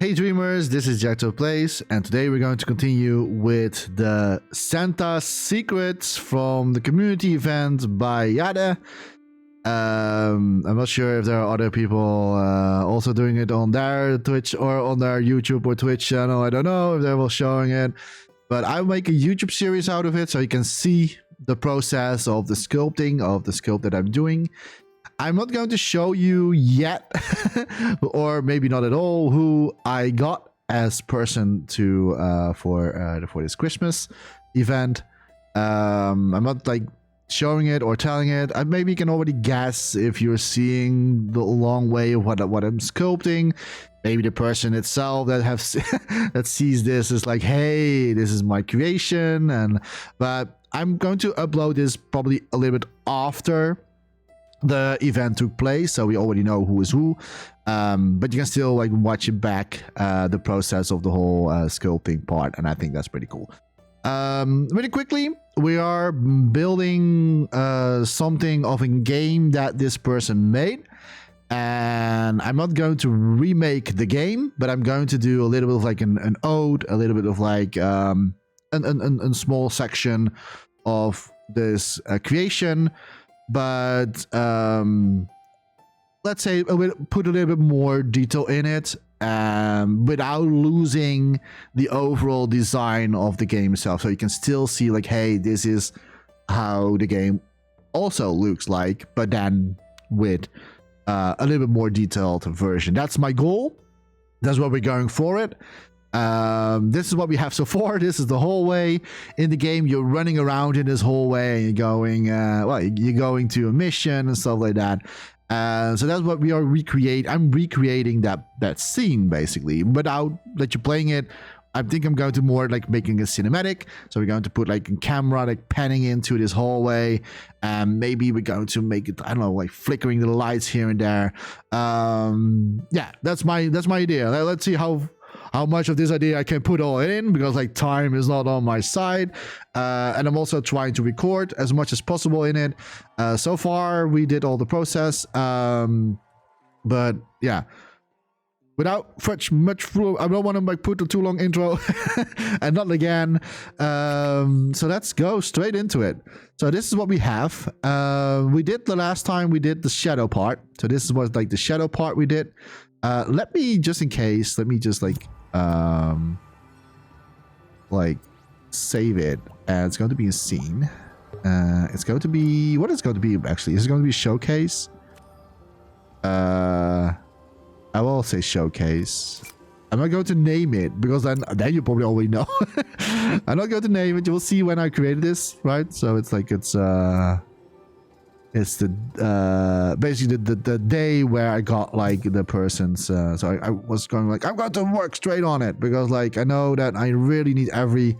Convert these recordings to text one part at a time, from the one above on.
Hey dreamers, this is Jechta Plays, and today we're going to continue with the Santa Secrets from the community event by YahDeh. I'm not sure if there are other people also doing it on their Twitch or on their YouTube or Twitch channel. I don't know if they're all showing it, but I'll make a YouTube series out of it so you can see the process of the sculpting of the sculpt that I'm doing. I'm not going to show you yet, or maybe not at all, who I got as person to for this Christmas event. I'm not like showing it or telling it. I maybe can already guess if you're seeing the long way of what I'm sculpting. Maybe the person itself that that sees this is like, hey, this is my creation, but I'm going to upload this probably a little bit after the event took place, so we already know who is who, but you can still like watch it back, the process of the whole sculpting part, and I think that's pretty cool. Really quickly, we are building something of a game that this person made, and I'm not going to remake the game, but I'm going to do a little bit of like an ode, a little bit of like a small section of this creation. But let's say we'll put a little bit more detail in it, without losing the overall design of the game itself, so you can still see like, hey, this is how the game also looks like, but then with a little bit more detailed version. That's my goal. That's what we're going for it. This is what we have so far. This is the hallway in the game. You're running around in this hallway and you're going, you're going to a mission and stuff like that. So that's what we are I'm recreating that scene basically, without that you're playing it. I think I'm going to more like making a cinematic. So we're going to put like a camera like panning into this hallway, and maybe we're going to make it, I don't know, like flickering the lights here and there. Yeah, that's my idea. Let's see how much of this idea I can put all in, because like time is not on my side, and I'm also trying to record as much as possible in it. So far we did all the process, but yeah, without much I don't want to like put a too long intro and not again, so let's go straight into it. So this is what we have. We did the last time we did the shadow part, so this is what like the shadow part we did. Let me just save it, and it's going to be a scene. It's going to be, what is going to be actually? Is it going to be a showcase? I will say showcase. I'm not going to name it, because then you probably already know. I'm not going to name it. You will see when I created this, right? So it's like it's the basically the day where I got like the person's, so I was going like, I'm going to work straight on it, because like I know that I really need every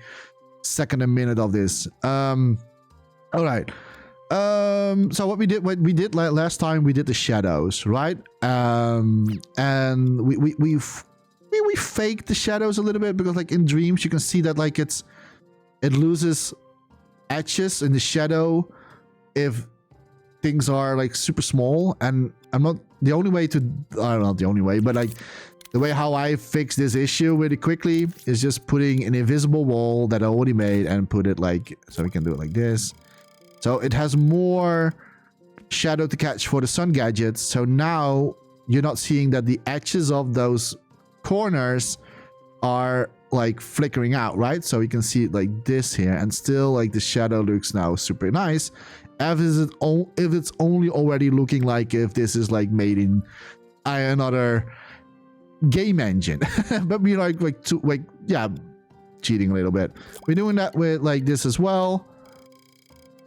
second and minute of this. All right. So what we did last time, we did the shadows, right? And we faked the shadows a little bit, because like in dreams you can see that like it loses edges in the shadow if things are like super small. And I'm not the only way to, I don't know, the only way, but like the way how I fix this issue really quickly is just putting an invisible wall that I already made and put it like, so we can do it like this, so it has more shadow to catch for the sun gadgets. So now you're not seeing that the edges of those corners are like flickering out, right? So you can see it like this here, and still like the shadow looks now super nice. If it's only already looking like if this is like made in another game engine. But we like yeah, cheating a little bit. We're doing that with like this as well.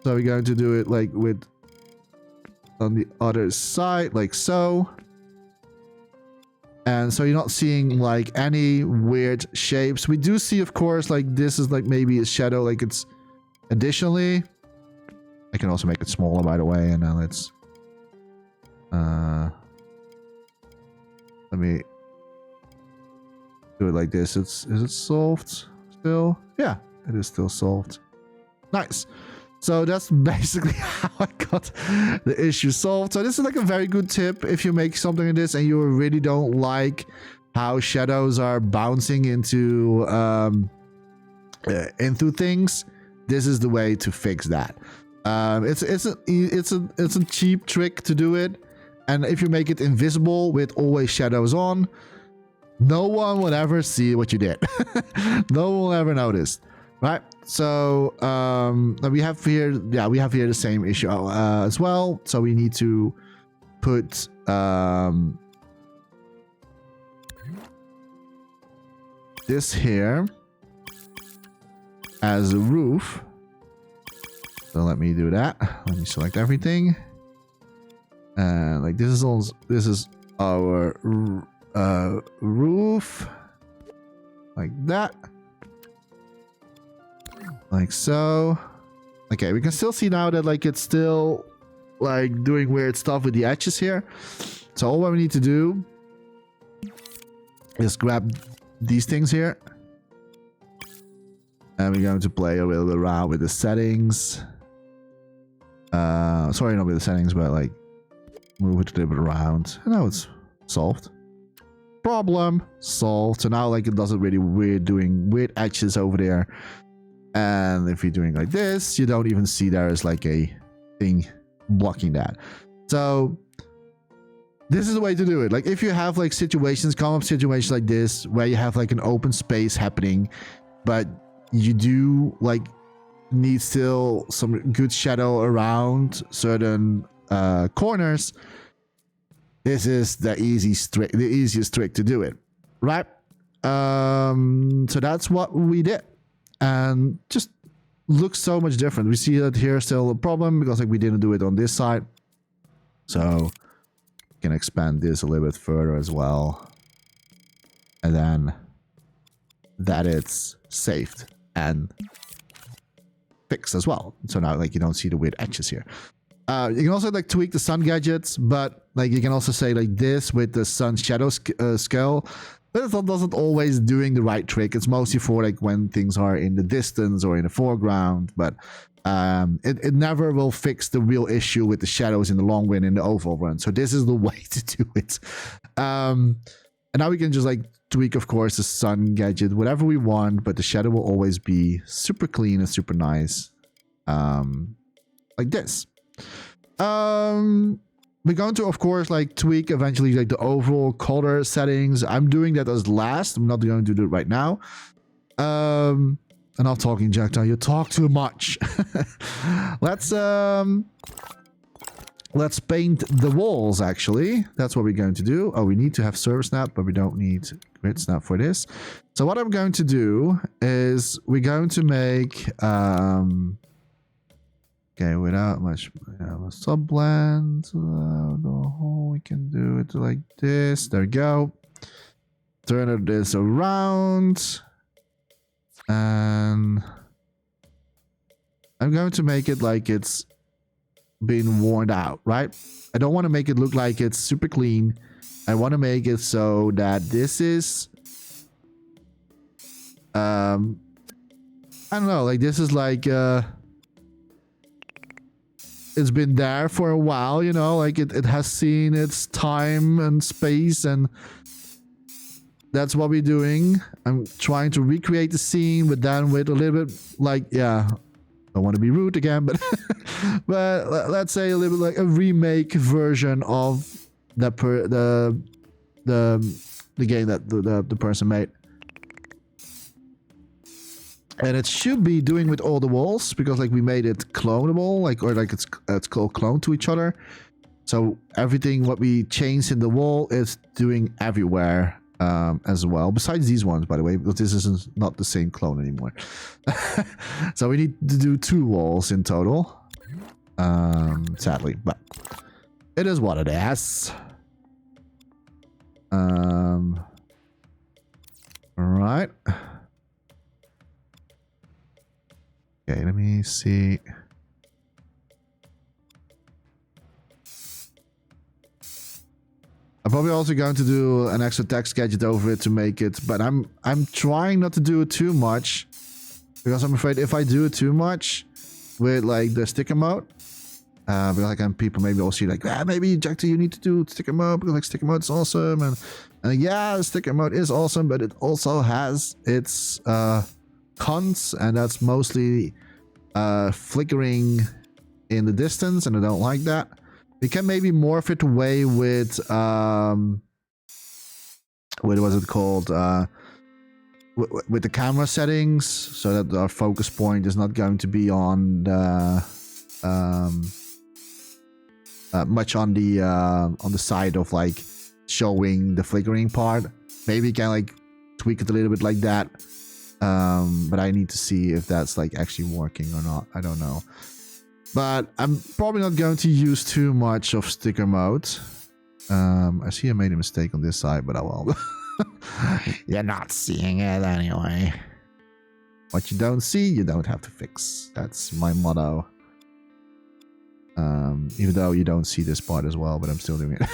So we're going to do it like with on the other side, like so. And so you're not seeing like any weird shapes. We do see, of course, like this is like maybe a shadow, like it's additionally. I can also make it smaller, by the way, and now let's let me do it like this. Is it solved still? Yeah, it is still solved. Nice. So that's basically how I got the issue solved. So this is like a very good tip if you make something like this and you really don't like how shadows are bouncing into things, this is the way to fix that. It's a cheap trick to do it, and if you make it invisible with always shadows on, no one will ever see what you did. No one will ever notice, right? So we have here the same issue as well. So we need to put this here as a roof. So let me do that. Let me select everything. And like this is our roof. Like that. Like so. Okay, we can still see now that like it's still like doing weird stuff with the edges here. So all we need to do is grab these things here. And we're going to play a little bit around with the settings. Sorry, not with the settings, but like move it a little bit around. And now it's solved. Problem solved. So now like it doesn't really weird doing weird edges over there. And if you're doing like this, you don't even see there is like a thing blocking that. So this is the way to do it. Like if you have like come up situations like this where you have like an open space happening, but you do like need still some good shadow around certain corners, this is the easiest trick to do it, right? So that's what we did, and just looks so much different. We see that here's still a problem because like we didn't do it on this side, so can expand this a little bit further as well, and then that it's saved and fixed as well. So now like you don't see the weird edges here. You can also like tweak the sun gadgets, but like you can also say like this with the sun shadow scale, but it doesn't always doing the right trick. It's mostly for like when things are in the distance or in the foreground, but it never will fix the real issue with the shadows in the long run, in the overall run. So this is the way to do it. And now we can just like tweak, of course, the sun gadget, whatever we want, but the shadow will always be super clean and super nice. Like this. We're going to, of course, like tweak eventually like the overall color settings. I'm doing that as last. I'm not going to do it right now. Enough talking, Jechta. You talk too much. Let's paint the walls, actually. That's what we're going to do. Oh, we need to have server snap, but we don't need grid snap for this. So what I'm going to do is we're going to make okay, without much subblend, the whole, we can do it like this. There we go. Turn this around. And I'm going to make it like it's been worn out, right? I don't want to make it look like it's super clean. I want to make it so that this is I don't know, like this is like it's been there for a while, you know, like it has seen its time and space, and that's what we're doing. I'm trying to recreate the scene, but then with a little bit like, yeah, I want to be rude again, but but let's say a little bit like a remake version of the game that the person made. And it should be doing with all the walls, because like we made it clonable, like, or like it's called clone to each other. So everything what we changed in the wall is doing everywhere as well. Besides these ones, by the way, because this is not the same clone anymore. So we need to do 2 walls in total. Sadly, but it is what it is. All right. Okay, let me see. I'm probably also going to do an extra text gadget over it to make it, but I'm trying not to do it too much, because I'm afraid if I do it too much with like the sticker mode, Because like people maybe also like, maybe Jechta, you need to do sticker mode because like sticker mode is awesome, and yeah, sticker mode is awesome, but it also has its cons, and that's mostly flickering in the distance, and I don't like that. We can maybe morph it away with what was it called? With the camera settings, so that our focus point is not going to be on the much on the side of like showing the flickering part. Maybe you can like tweak it a little bit like that, but I need to see if that's like actually working or not. I don't know, but I'm probably not going to use too much of sticker mode. I see I made a mistake on this side, but I will. You're not seeing it anyway. What you don't see, you don't have to fix. That's my motto. Even though you don't see this part as well, but I'm still doing it.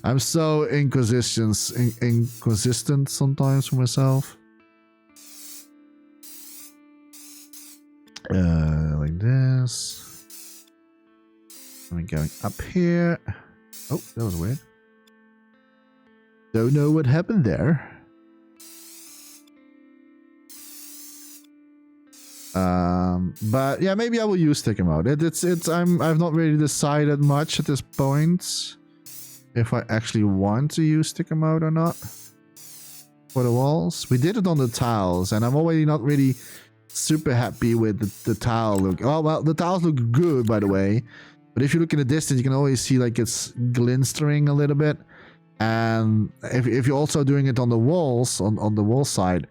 I'm so inconsistent sometimes for myself. Like this. I'm going up here. Oh, that was weird. Don't know what happened there. But yeah, maybe I will use sticker mode. I've not really decided much at this point if I actually want to use sticker mode or not for the walls. We did it on the tiles, and I'm already not really super happy with the tile look. Oh well, the tiles look good, by the way, but if you look in the distance, you can always see like it's glistering a little bit. And if you're also doing it on the walls, on the wall side,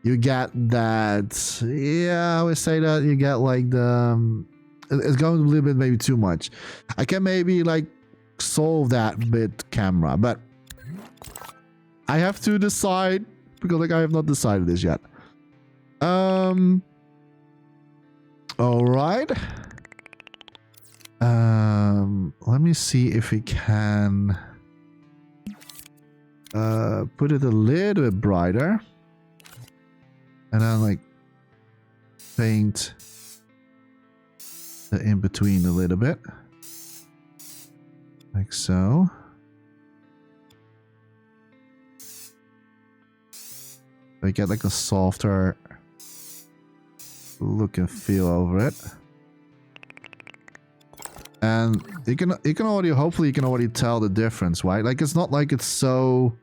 you get that, yeah, I would say that you get like the, it's going a little bit maybe too much. I can maybe like solve that with camera, but I have to decide because like I have not decided this yet. All right. Let me see if we can put it a little bit brighter, and then like paint the in between a little bit, like so. I get like a softer look and feel over it. And you can already, hopefully you can already tell the difference, right? Like it's not like it's so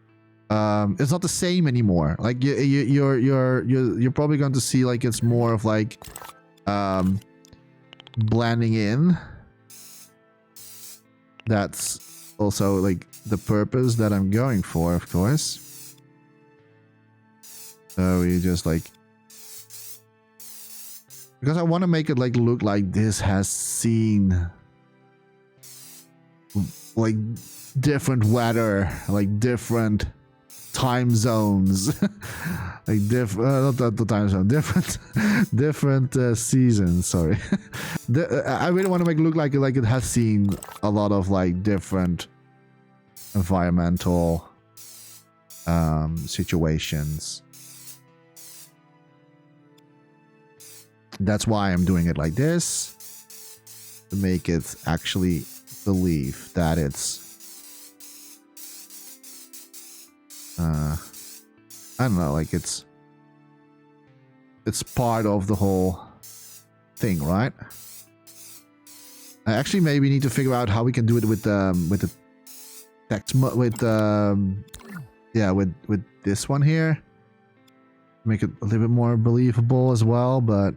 it's not the same anymore. Like you're probably going to see like it's more of like blending in. That's also like the purpose that I'm going for, of course. So we just like, because I want to make it like look like this has seen like different weather, like different time zones, like different not the time zone, different seasons. Sorry. I really want to make it look like it has seen a lot of like different environmental situations. That's why I'm doing it like this, to make it actually believe that it's I don't know, like it's part of the whole thing, right? I actually maybe need to figure out how we can do it with the text yeah, with this one here, make it a little bit more believable as well. But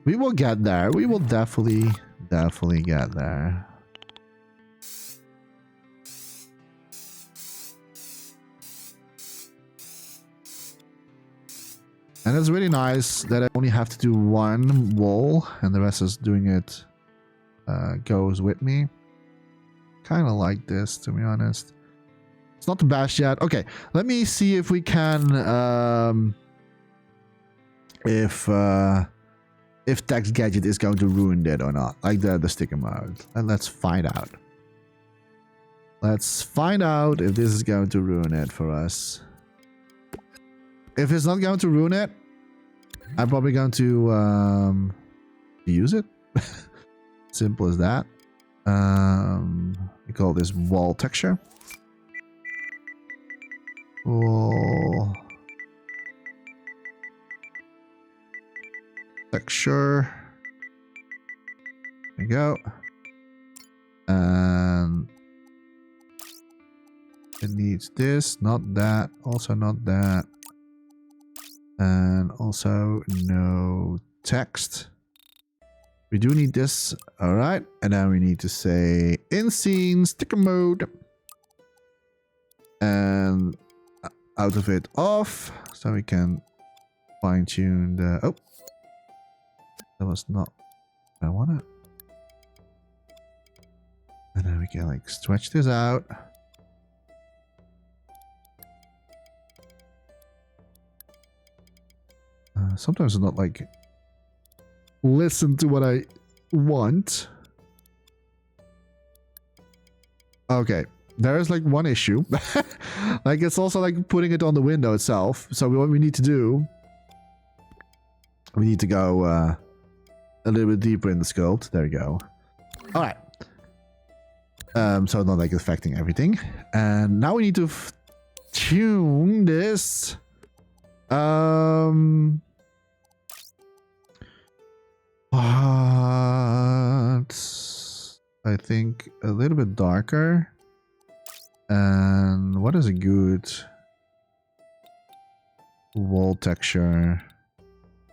we will get there. We will definitely get there. And it's really nice that I only have to do one wall and the rest is doing it, goes with me. Kind of like this, to be honest. It's not the best yet. Okay, let me see if we can, if text gadget is going to ruin it or not, like the sticker mode. And let's find out. Let's find out if this is going to ruin it for us. If it's not going to ruin it, I'm probably going to to use it. Simple as that. We call this wall texture. Wall texture. There we go. And it needs this, not that, also not that. And also no text. We do need this. All right. And then we need to say in scene sticker mode. And out of it off. So we can fine tune the... Oh. That was not what I wanted. And then we can like stretch this out. Sometimes it's not like listen to what I want. Okay, there is like one issue. Like it's also like putting it on the window itself. So what we need to do, we need to go a little bit deeper in the sculpt. There we go. All right. So not like affecting everything. And now we need to tune this. But I think a little bit darker. And what is a good wall texture?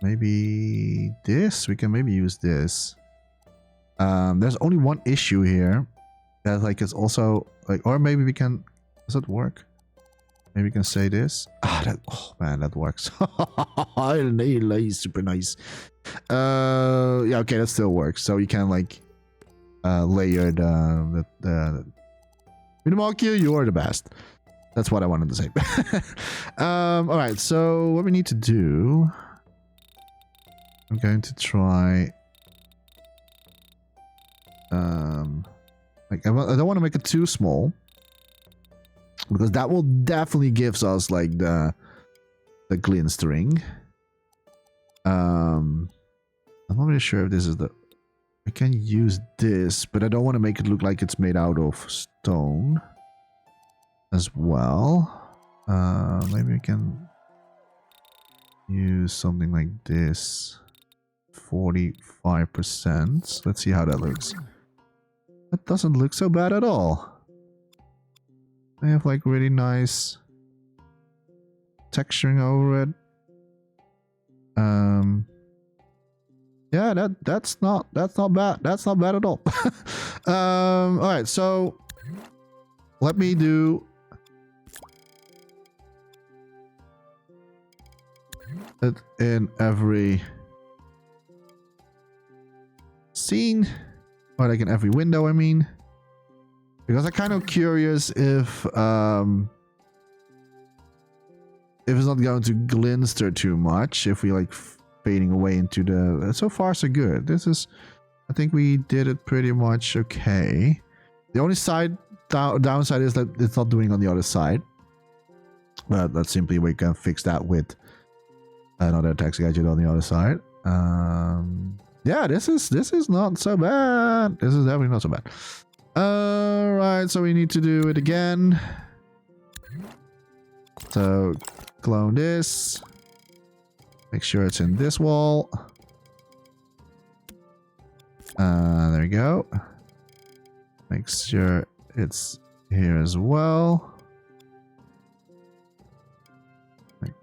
Maybe this? We can maybe use this. There's only one issue here. That like it's also like, or maybe we can, does it work? Maybe we can say this. Ah, that, oh man, that works. Super nice. Yeah, okay, that still works. So you can like layer the Minimalkia, you're the best. That's what I wanted to say. All right, so what we need to do, I'm going to try. Like I don't want to make it too small. Because that will definitely gives us like the glintering. I'm not really sure if this is the... I can use this, but I don't want to make it look like it's made out of stone as well. Maybe we can use something like this. 45%. Let's see how that looks. That doesn't look so bad at all. They have like really nice texturing over it. Yeah, that's not bad. That's not bad at all. All right, so let me do it in every scene, or like in every window, I mean. Because I'm kind of curious if it's not going to glinster too much if we like fading away into the... So far so good. This is... I think we did it pretty much okay. The only downside is that it's not doing on the other side. But that's simply we can fix that with another text gadget on the other side. Yeah, this is not so bad. This is definitely not so bad. Alright, so we need to do it again. So clone this. Make sure it's in this wall. There we go. Make sure it's here as well.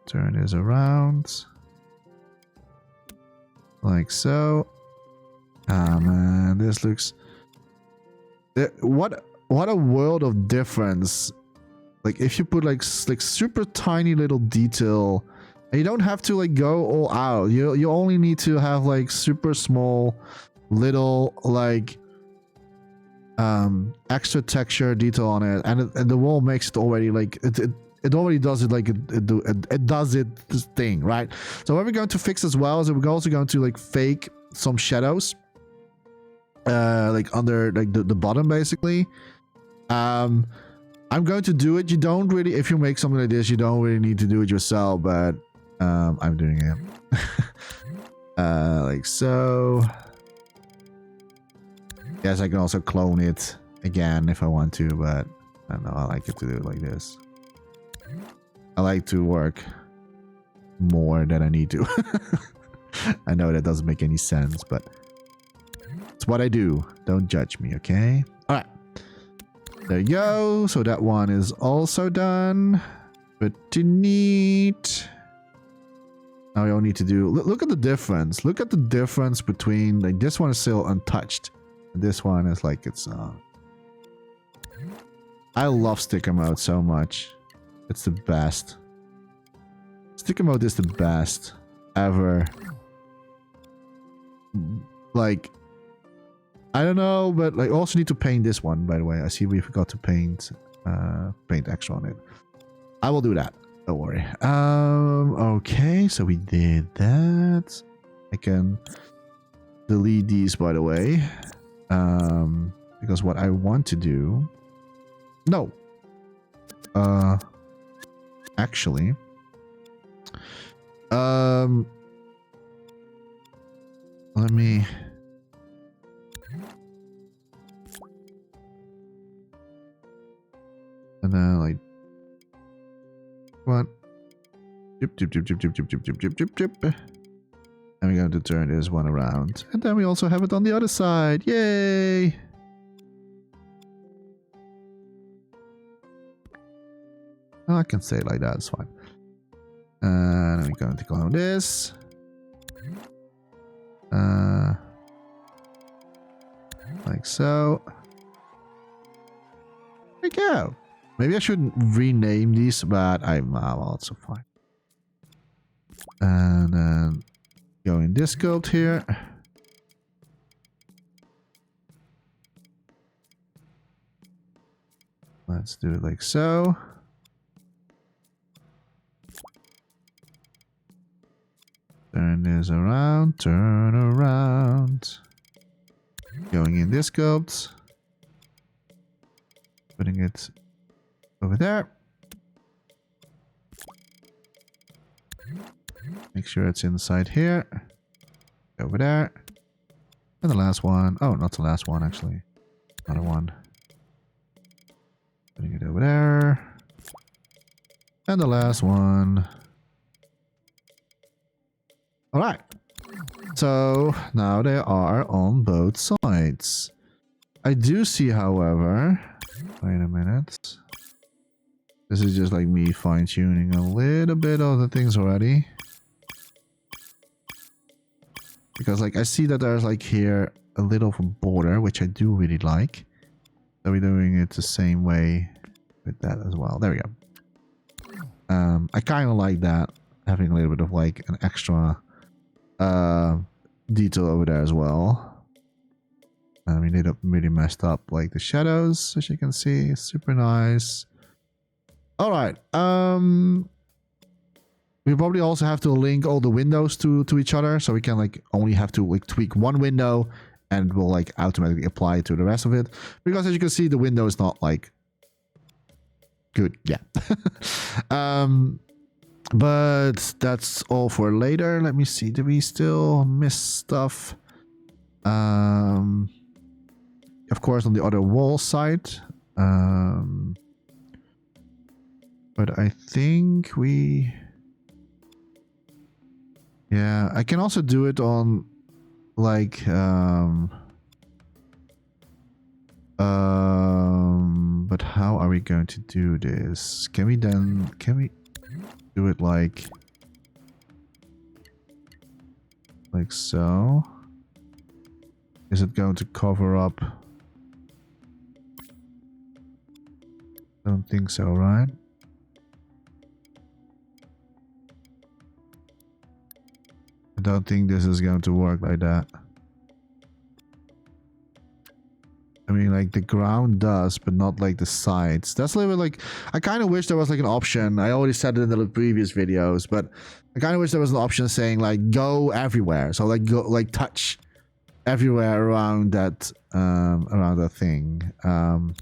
Turn this around. Like so. Ah man, this looks... What a world of difference. Like if you put like super tiny little detail, and you don't have to like go all out. You only need to have like super small little like extra texture detail on it, and the wall makes it already like it already does it like it does this thing, right? So what we're going to fix as well is that we're also going to like fake some shadows. Like under like the bottom basically. I'm going to do it. You don't really, if you make something like this, you don't really need to do it yourself, but I'm doing it. Like so. Yes, I can also clone it again if I want to, but I don't know, I like it to do it like this. I like to work more than I need to. I know that doesn't make any sense, but it's what I do. Don't judge me, okay? Alright. There you go. So that one is also done. Pretty neat. Now we all need to do... Look at the difference. Look at the difference between... Like, this one is still untouched. And this one is like it's... I love sticker mode so much. It's the best. Sticker mode is the best ever. Like... I don't know, but like also need to paint this one, by the way. I see we forgot to paint extra on it. I will do that. Don't worry. Okay, so we did that. I can delete these, by the way. Because what I want to do... No. Actually. Let me... And then like what? And we're going to turn this one around. And then we also have it on the other side. Yay! Oh, I can say it like that, it's fine. And then we're going to clone this. Like so. There we go. Maybe I should rename these, but I'm also fine. And then go in this sculpt here. Let's do it like so. Turn this around, turn around. Going in this sculpt. Putting it over there. Make sure it's inside here. Over there. And the last one. Oh, not the last one, actually. Another one. Putting it over there. And the last one. Alright. So, now they are on both sides. I do see, however... Wait a minute. This is just like me fine-tuning a little bit of the things already. Because like I see that there's like here a little border, which I do really like. So we're doing it the same way with that as well. There we go. I kind of like that. Having a little bit of like an extra detail over there as well. We did really messed up like the shadows, as you can see. Super nice. All right. We probably also have to link all the windows to each other, so we can like only have to like tweak one window, and we'll like automatically apply it to the rest of it. Because as you can see, the window is not like good. Yeah. But that's all for later. Let me see. Do we still miss stuff? Of course, on the other wall side. But I think we... Yeah, I can also do it on like... But how are we going to do this? Can we do it like so? Is it going to cover up? Don't think so, right? I don't think this is going to work like that. I mean, like the ground does, but not like the sides. That's a little bit like, I kind of wish there was like an option. I already said it in the previous videos, but I kind of wish there was an option saying like go everywhere. So like go, like touch everywhere around that thing. Am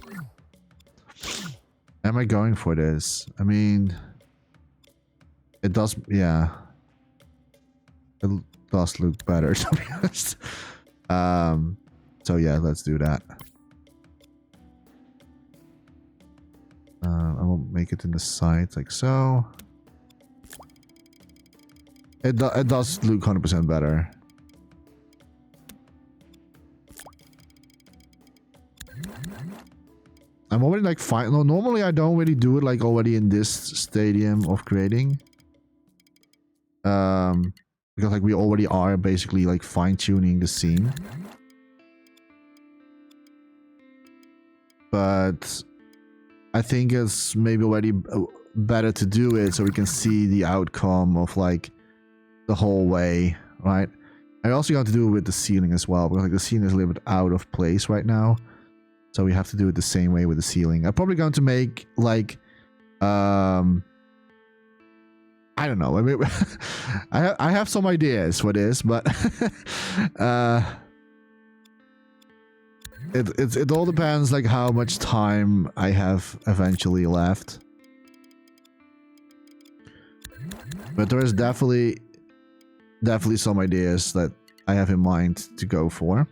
I going for this? I mean, it does, yeah. It does look better, to be honest. So yeah, let's do that. I will make it in the side like so. It does look 100% better. I'm already like fine. No, normally I don't really do it like already in this stadium of creating. Because like we already are basically like fine-tuning the scene. But I think it's maybe already better to do it so we can see the outcome of like the whole way, right? I also got to do it with the ceiling as well, because like the ceiling is a little bit out of place right now. So we have to do it the same way with the ceiling. I'm probably going to make like I don't know. I mean, I have some ideas for this, but it all depends like how much time I have eventually left. But there is definitely some ideas that I have in mind to go for.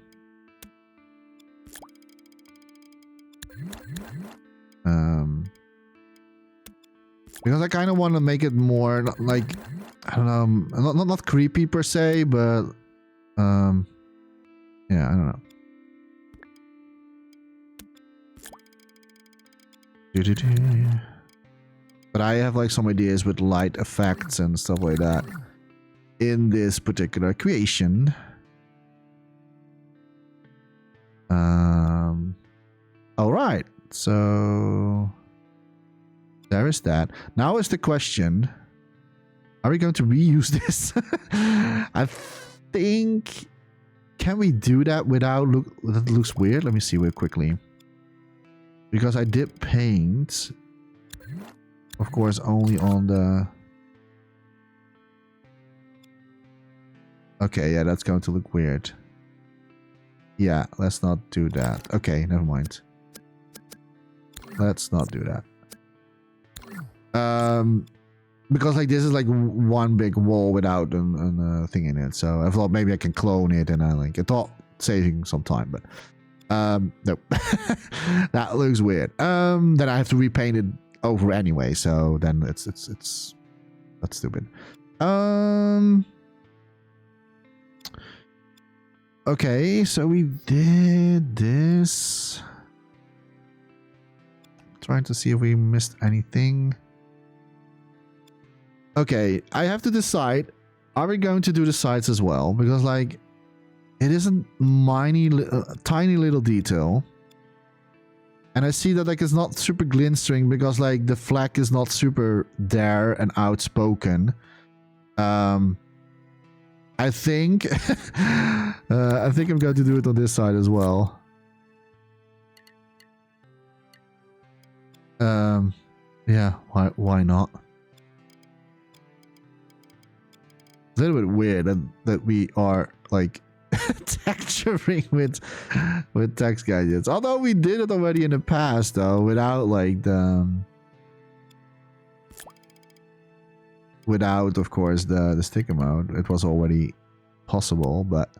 Because I kind of want to make it more like, I don't know, not creepy per se, but yeah, I don't know. But I have like some ideas with light effects and stuff like that in this particular creation. All right, so there is that. Now is the question, are we going to reuse this? I think, can we do that without that looks weird? Let me see real quickly. Because I did paint, of course, only on the... Okay, yeah, that's going to look weird. Yeah, let's not do that. Okay, never mind. Let's not do that. Because like this is like one big wall without a thing in it. So I thought maybe I can clone it, and I thought saving some time, but nope. That looks weird. Then I have to repaint it over anyway, so then it's that's stupid. Okay, so we did this. Trying to see if we missed anything. Okay, I have to decide, are we going to do the sides as well? Because like, it is a tiny little detail. And I see that like it's not super glintering because like the flag is not super there and outspoken. I think I think I'm going to do it on this side as well. Yeah, why not? A little bit weird that we are like texturing with text gadgets. Although we did it already in the past though, without like the without of course the sticker mode. It was already possible, but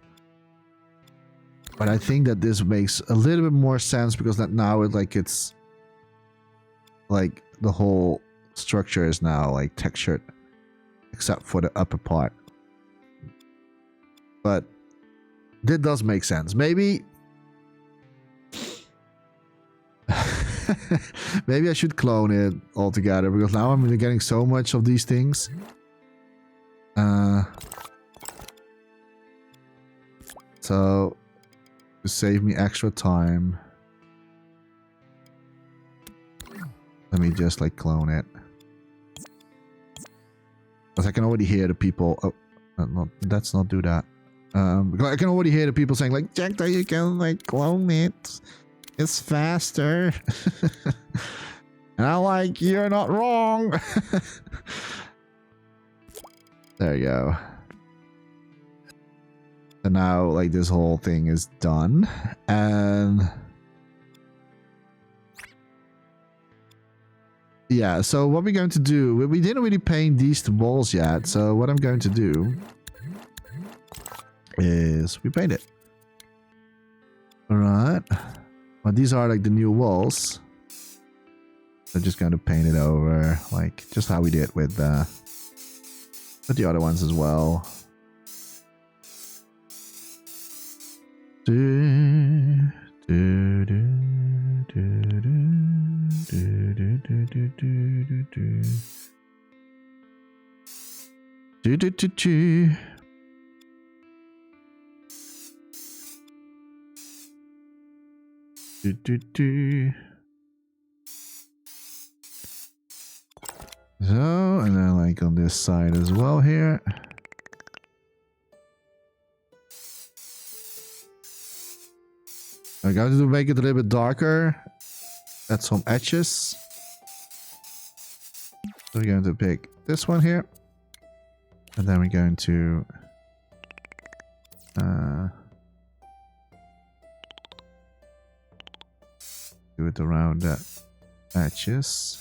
I think that this makes a little bit more sense because that now it's like the whole structure is now like textured except for the upper part. But that does make sense. Maybe maybe I should clone it altogether because now I'm getting so much of these things. So to save me extra time, let me just like clone it. Because I can already hear the people. Oh, let's not do that. I can already hear the people saying like, Jechta, you can like clone it. It's faster. And I'm like, you're not wrong. There you go. And now like this whole thing is done. And yeah, so what we're going to do, we didn't really paint these two walls yet. So what I'm going to do is we paint it. All right. Well, these are like the new walls. I'm just going to paint it over, like just how we did with the other ones as well. So, and then like on this side as well here. I got to make it a little bit darker. Add some edges. So we're going to pick this one here. And then we're going to do it around the edges.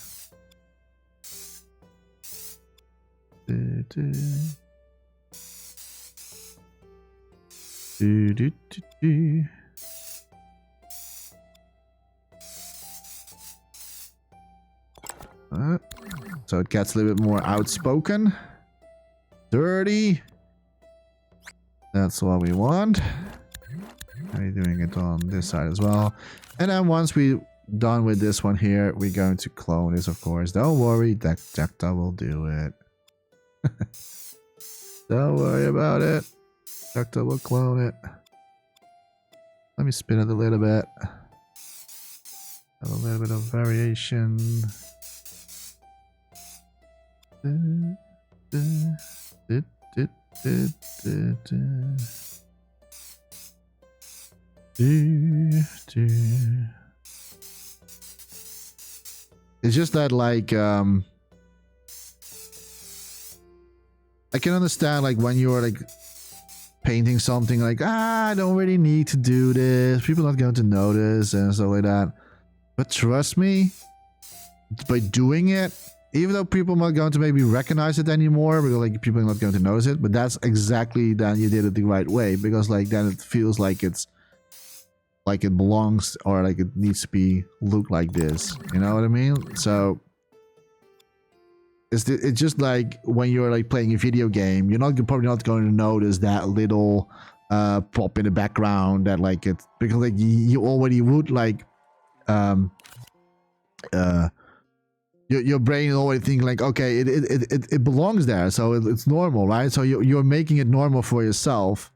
So it gets a little bit more outspoken. Dirty. That's what we want. We're doing it on this side as well. And then once we're done with this one here, we're going to clone this, of course. Don't worry, Jechta will do it. Don't worry about it. Jechta will clone it. Let me spin it a little bit. Have a little bit of variation. It's just that like I can understand like when you're like painting something like I don't really need to do this, people are not going to notice and stuff like that. But trust me, by doing it, even though people are not going to maybe recognize it anymore because like people are not going to notice it, but that's exactly then you did it the right way, because like then it feels like it's like it belongs or like it needs to be look like this, you know what I mean? So it's just like when you're like playing a video game, you're probably not going to notice that little pop in the background that like it, because like you already would like your brain already think like, okay, it belongs there, so it's normal, right? So you're making it normal for yourself,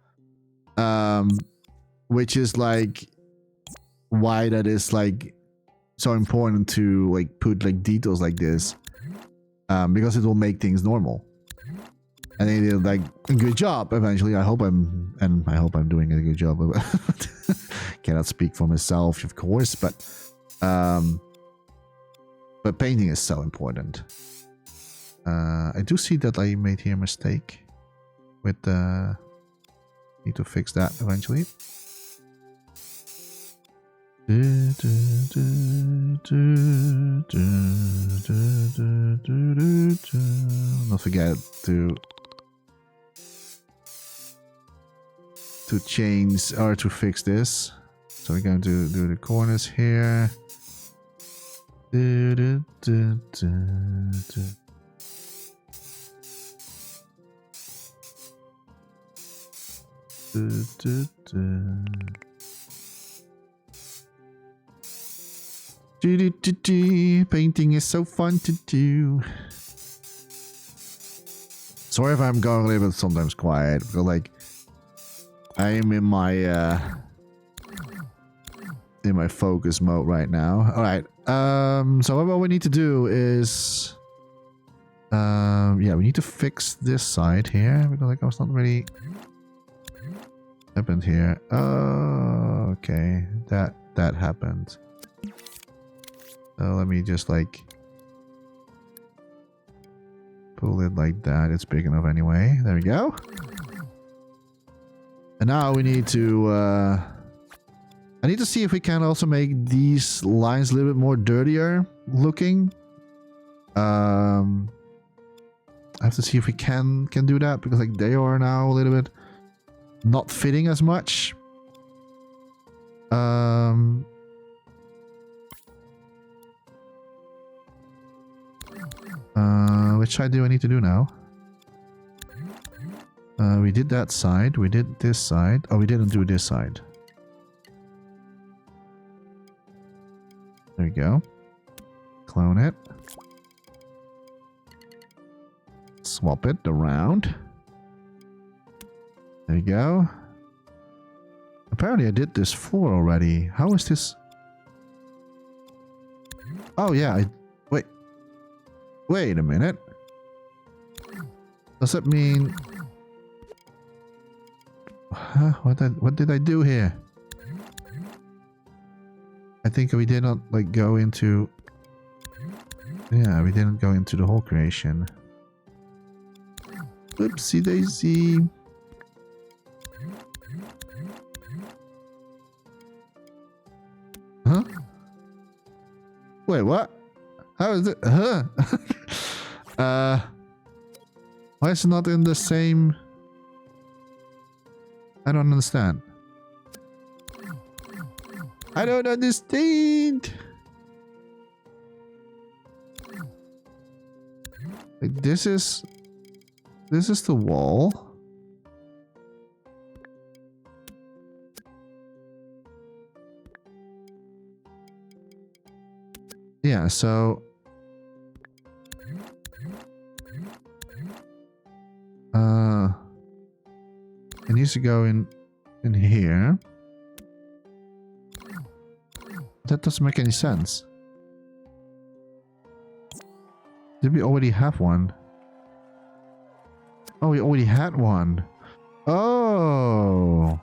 which is like why that is like so important to like put like details like this, because it will make things normal. And they did like a good job eventually. I hope I'm doing a good job. Cannot speak for myself, of course, but painting is so important. I do see that I made here a mistake with need to fix that eventually. Don't forget to change or to fix this. So we're going to do the corners here. Painting is so fun to do. Sorry if I'm going a little bit sometimes quiet, because like I am in my focus mode right now. All right. So what we need to do is yeah, we need to fix this side here, because like I was not really happened here. Oh, okay, that happened. So let me just like pull it like that. It's big enough anyway. There we go. And now we need to I need to see if we can also make these lines a little bit more dirtier looking. I have to see if we can do that, because like they are now a little bit not fitting as much. Um. Which side do I need to do now? We did that side. We did this side. Oh, we didn't do this side. There we go. Clone it. Swap it around. There you go. Apparently I did this floor already. How is this? Oh yeah, Wait a minute. Does that mean... Huh? What did I do here? I think we did not like go into... Yeah, we didn't go into the whole creation. Oopsie daisy. Huh? Wait, what? How is it? Huh? Why is it not in the same... I don't understand. I don't understand. Like, this is the wall. Yeah, so it needs to go in here. That doesn't make any sense. Did we already have one? Oh, we already had one. Oh.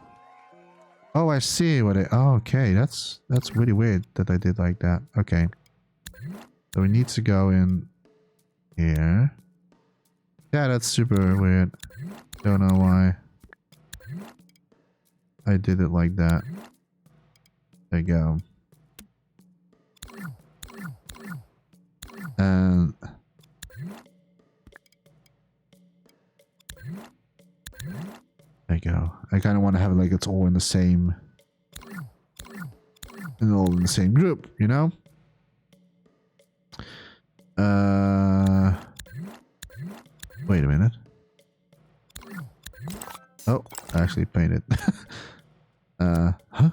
Oh, I see what it... Oh, okay, that's really weird that I did like that. Okay. So it needs to go in here. Yeah, that's super weird. Don't know why I did it like that. There you go. And there you go. I kind of want to have it like it's all in the same, all in the same group, you know? Wait a minute. Oh, I actually painted. Huh?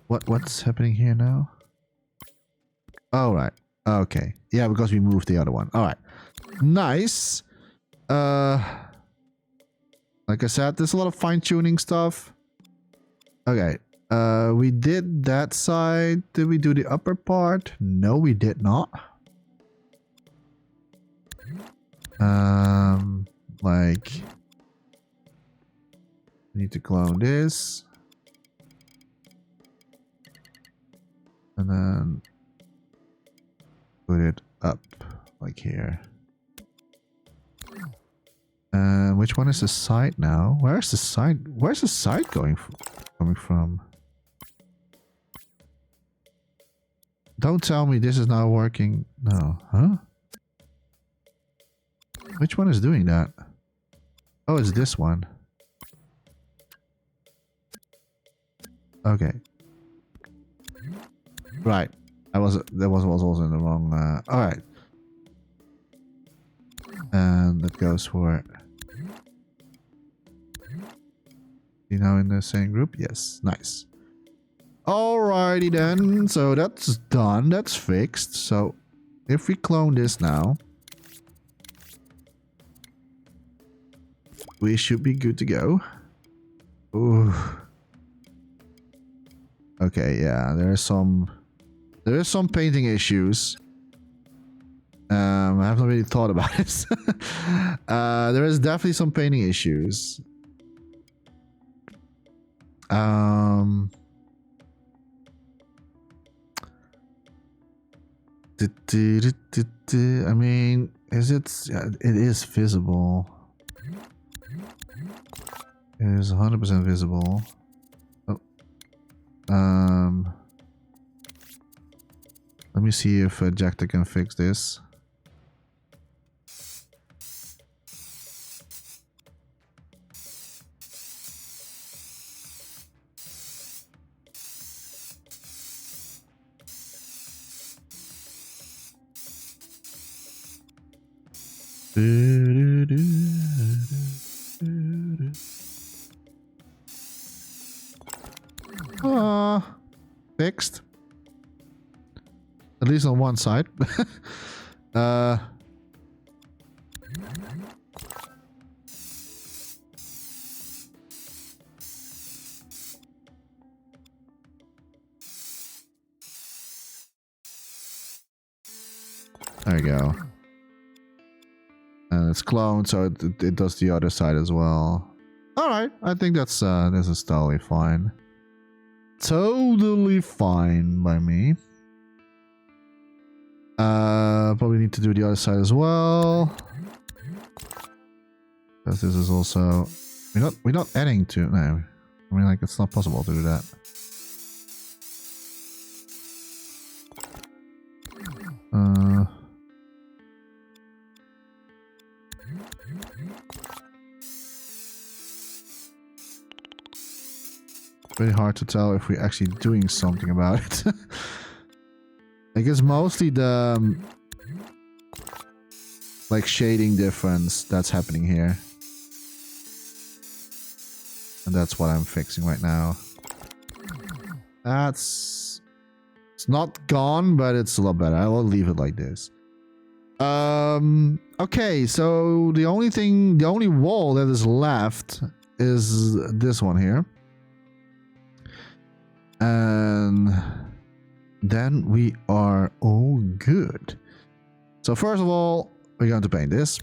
What's happening here now? Oh, right. Okay. Yeah, because we moved the other one. All right. Nice. Like I said, there's a lot of fine-tuning stuff. Okay. We did that side. Did we do the upper part? No, we did not. Like, need to clone this. And then put it up like here. Which one is the side now? Where's the side? Where's the side coming from? Don't tell me this is not working. No, huh? Which one is doing that? Oh, it's this one. Okay. Right. That was also in the wrong. All right. And that goes for. You know, in the same group. Yes. Nice. Alrighty then. So that's done. That's fixed. So if we clone this now, we should be good to go. Ooh. Okay. Yeah. There is some painting issues. I haven't really thought about it. There is definitely some painting issues. I mean, is it? Yeah, it is visible. It is 100% visible. Oh. Let me see if Jechta can fix this. Fixed. At least on one side. There you go. And it's cloned, so it does the other side as well. Alright, I think that's this is totally fine. Totally fine by me. Probably need to do the other side as well. Because this is also we're not adding to no. I mean, like, it's not possible to do that. Very hard to tell if we're actually doing something about it. Like, it's mostly the like shading difference that's happening here. And that's what I'm fixing right now. It's not gone, but it's a lot better. I will leave it like this. Okay, so the only wall that is left is this one here. And then we are all good. So first of all, we're going to paint this.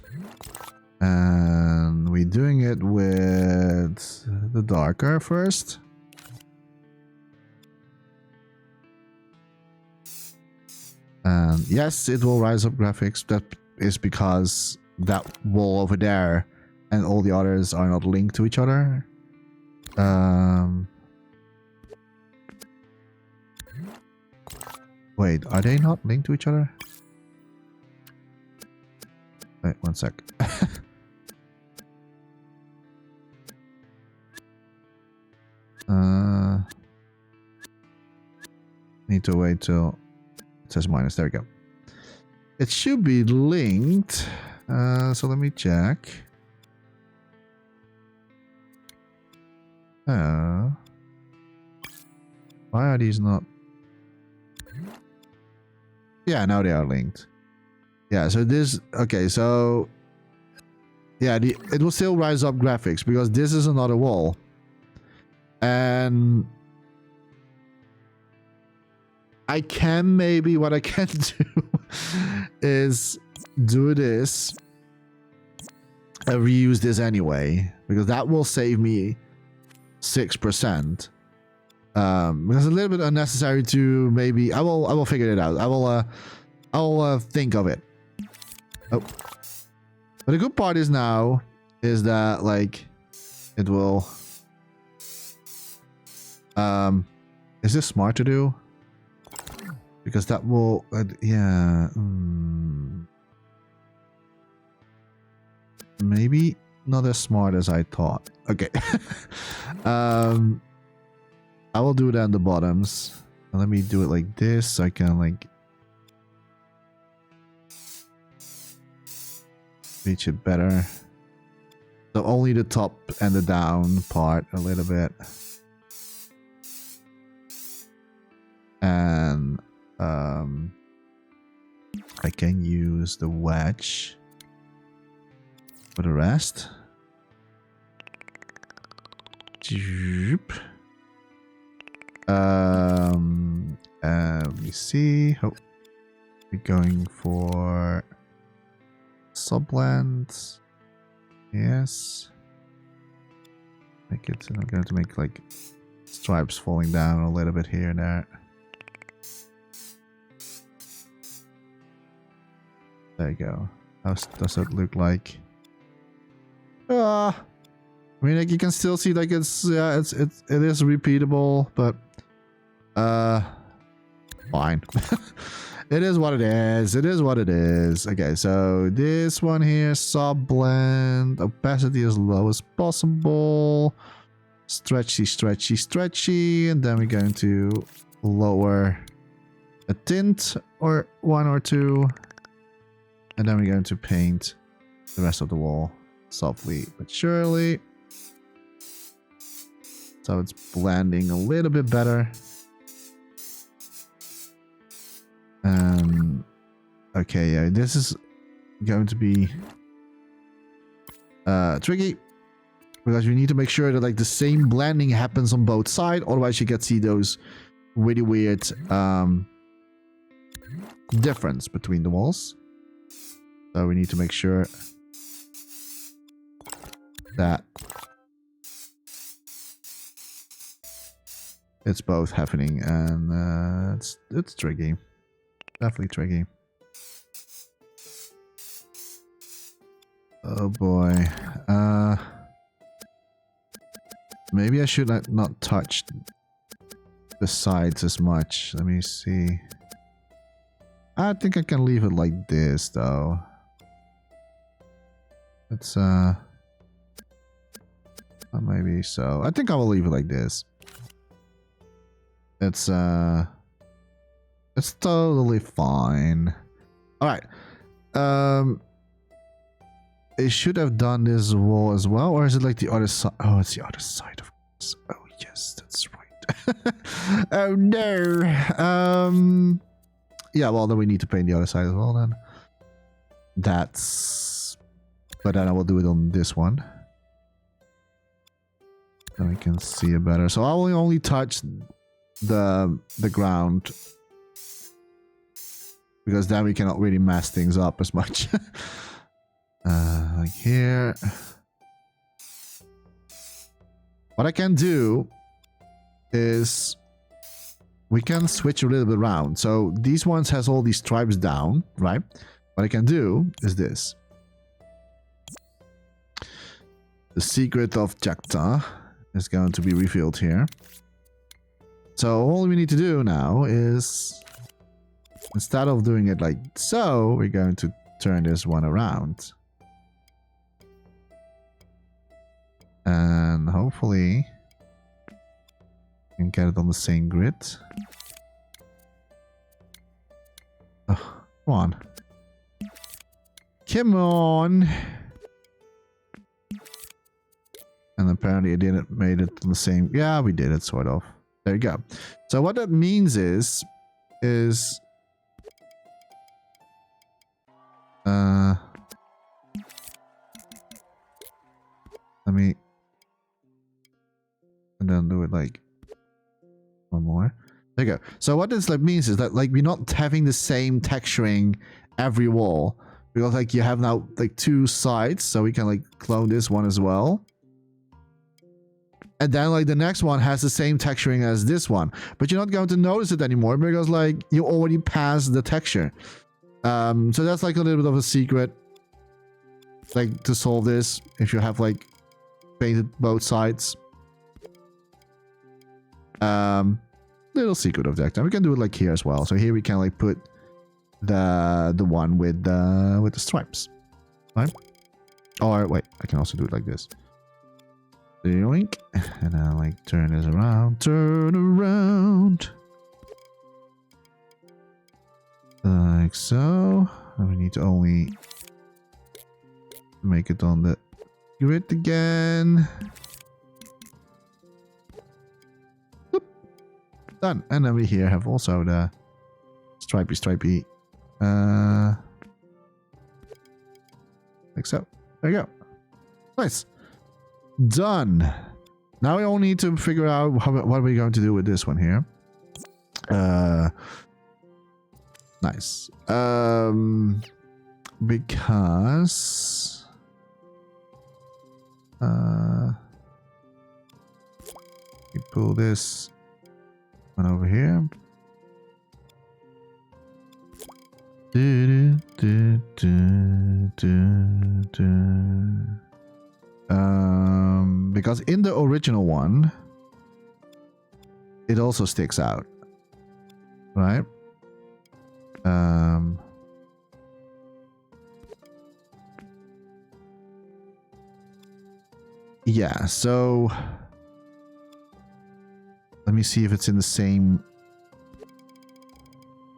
And we're doing it with the darker first. And yes, it will rise up graphics. That is because that wall over there and all the others are not linked to each other. Wait, are they not linked to each other? Wait, one sec. Need to wait till it says minus. There we go. It should be linked. So let me check. Why are these not? Yeah, now they are linked. Yeah, so this... Okay, so... Yeah, it will still rise up graphics because this is another wall. And... I can maybe... What I can do is do this and reuse this anyway. Because that will save me 6%. Because it's a little bit unnecessary to maybe... I will figure it out. I'll think of it. Oh. But the good part is now is that, like, it will... is this smart to do? Because that will... yeah... maybe not as smart as I thought. Okay. I will do that on the bottoms. Let me do it like this so I can, like... reach it better. So only the top and the down part a little bit. And I can use the wedge for the rest. Let me see. Oh, we're going for subland. Yes. Make it. I'm going to make like stripes falling down a little bit here and there. There you go. How does it look like? I mean, like, you can still see, like, it's yeah, it is repeatable, but fine. It is what it is. It is what it is. Okay, so this one here, sub blend, opacity as low as possible, stretchy, stretchy, stretchy, and then we're going to lower a tint or one or two, and then we're going to paint the rest of the wall softly but surely. So it's blending a little bit better. Okay, yeah, this is going to be tricky because you need to make sure that like the same blending happens on both sides, otherwise you can see those really weird difference between the walls. So we need to make sure that it's both happening, and it's tricky, definitely tricky. Oh boy, maybe I should not touch the sides as much. Let me see. I think I can leave it like this though. It's maybe so. I think I will leave it like this. It's totally fine. All right. It should have done this wall as well, or is it like the other side? Oh, it's the other side of course. Oh yes, that's right. Oh no. Yeah, well then we need to paint the other side as well then. But then I will do it on this one. Then we can see it better. So I will only touch the ground, because then we cannot really mess things up as much. Like here. What I can do is we can switch a little bit around. So these ones has all these stripes down, right? What I can do is this. The secret of Jechta is going to be revealed here. So all we need to do now is, instead of doing it like so, we're going to turn this one around. And hopefully we can get it on the same grid. Oh, come on. Come on. And apparently it didn't made it on the same. Yeah, we did it sort of. There you go. So what that means is let me, and then do it like one more. There you go. So what this like means is that like we're not having the same texturing every wall, because like you have now like two sides, so we can like clone this one as well. And then like the next one has the same texturing as this one, but you're not going to notice it anymore because like you already passed the texture. So that's like a little bit of a secret, like to solve this if you have like painted both sides. Little secret of Jechta. We can do it like here as well. So here we can like put the one with the stripes, right? Or wait, I can also do it like this. Link, and then like turn this around, turn around, like so. And we need to only make it on the grid again. Boop. Done. And then we here have also the stripey, like so. There you go. Nice. Done. Now we all need to figure out what we're going to do with this one here. Nice. Because we pull this one over here. Because in the original one, it also sticks out, right? Yeah, so let me see if it's in the same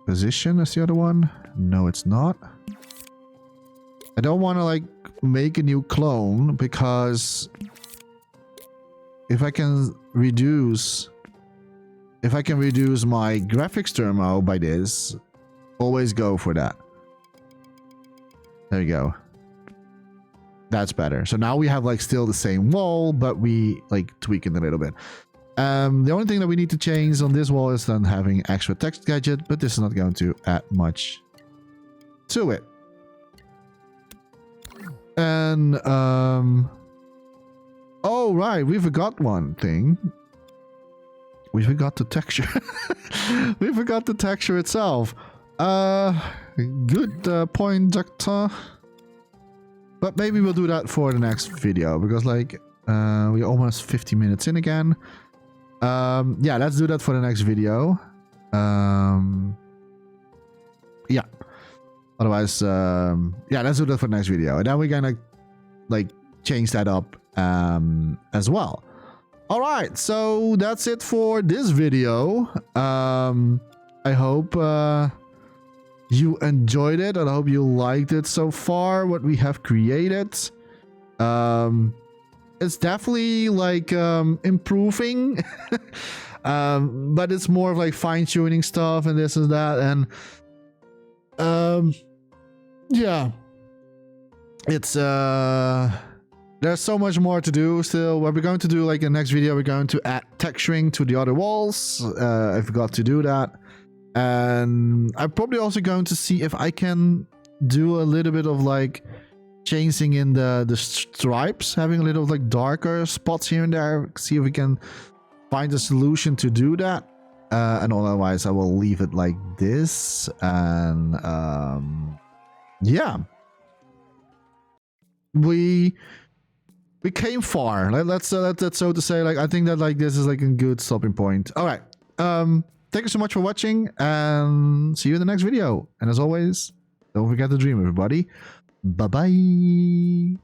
position as the other one. No, it's not. I don't want to like make a new clone, because if I can reduce my graphics thermo by this, always go for that. There you go. That's better. So now we have like still the same wall, but we like tweak it a little bit. The only thing that we need to change on this wall is then having extra text gadget, but this is not going to add much to it. And oh right, we forgot one thing. We forgot the texture. We forgot the texture itself. Good point, Jechta. But maybe we'll do that for the next video, because like we're almost 50 minutes in again. Yeah, let's do that for the next video. Yeah. Otherwise, yeah, let's do that for the next video. And then we're gonna like change that up as well. All right, so that's it for this video. I hope you enjoyed it, and I hope you liked it so far, what we have created. It's definitely like improving, but it's more of like fine-tuning stuff and this and that, and yeah, it's there's so much more to do still. What we're going to do, like in the next video, we're going to add texturing to the other walls. I forgot to do that. And I'm probably also going to see if I can do a little bit of like changing in the stripes, having a little like darker spots here and there. See if we can find a solution to do that. And otherwise I will leave it like this. And yeah, we came far. Let's so to say, like I think that like this is like a good stopping point. All right. Thank you so much for watching, and see you in the next video. And as always, don't forget to dream, everybody. Bye-bye.